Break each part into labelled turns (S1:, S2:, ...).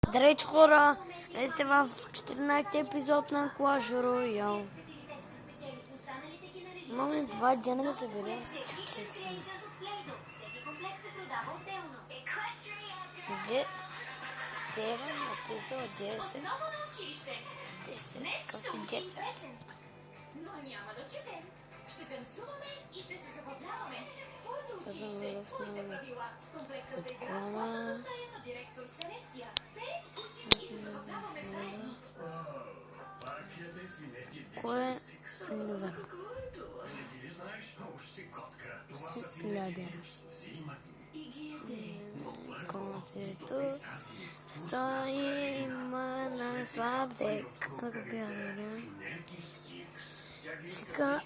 S1: Здравейте хора! Сте в 14-ти епизод на Clash Royale. Имаме 2 дена да съберем всички честини. Стевен написал 10. 10. Както 10. Но няма да четем. Ще танцуваме и ще се забавляваме. Казвам в правила с комплекта за игра на директор Селестия. Те учат и се забавляваме заедно. Кое не знам. Лядер. Концерто стои има на слаб дек. Сега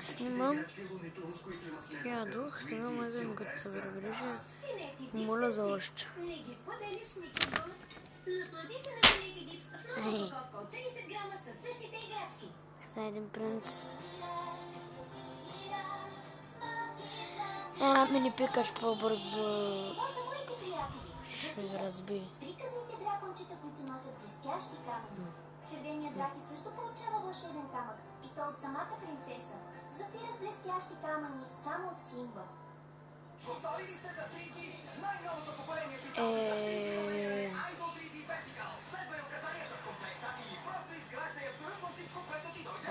S1: снимам ядох, снимам магазин, като се забележа. Моля за още. Сега един принц. Една мини пикач по-бързо ще ви разби.
S2: Приказните дракончета, които носят блестящи камъни. Червеният драки също получава вълшебен камък, и то от самата принцеса. Запира с блестящи камъни само от Симба. Готови ли сте за 3D? Най-новото поколение Idol 3D Vertical. Следвай указанията в комплекта и просто изграждай абсолютно всичко, което ти дойде.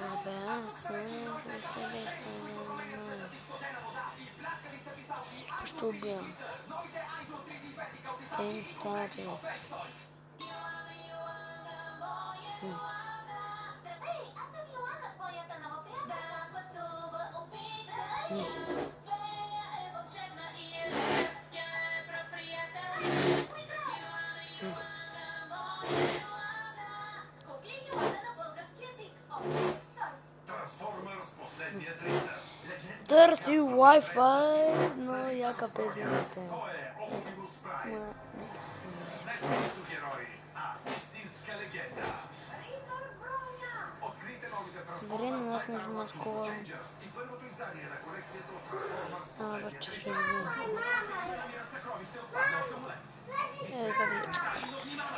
S1: Ще убивам. Ден стари. Търси Wi-Fi, но яка песената е. Дори на нас не жмат кола. Баче ще видим.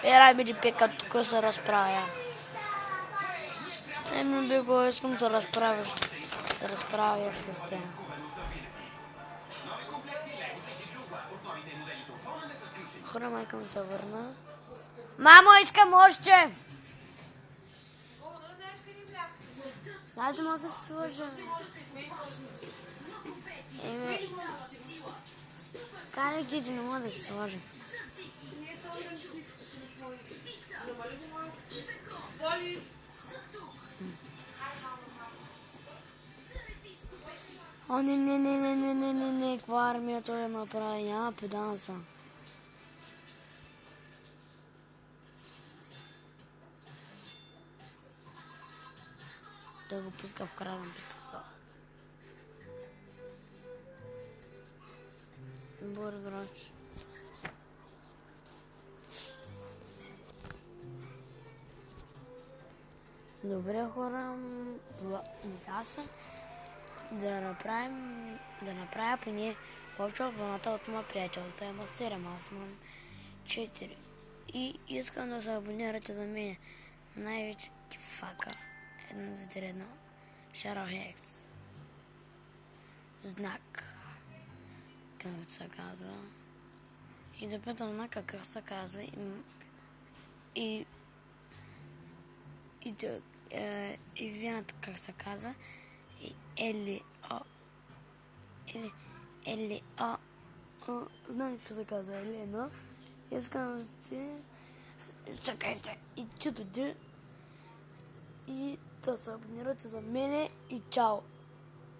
S1: Ерай ми пека, тук се разправя. Ми бего, искам да разправяш с тя. Хора, майка ми се върна. Мамо, искам още! Аз не мога да се сложа. Кай ги, не мога да се сложа. О, не, каква армия той направи, няма педанса. Той го пуска в края на битката. Добър играч. Добре хора, са да направя поне повече от вълната от моя приятел. Той има 7, аз имам 4. И искам да се абонирате за мен. Най-вече кифака. 1-1. Шаро-Хекс. Знак. Както се казва. И да питам на какъв се казва. И вината как се казва. И L-O. Знам какво се казва. Елено. Искам да ти... Чакайте. И чуто ти. И да се абонирате за мене и чао!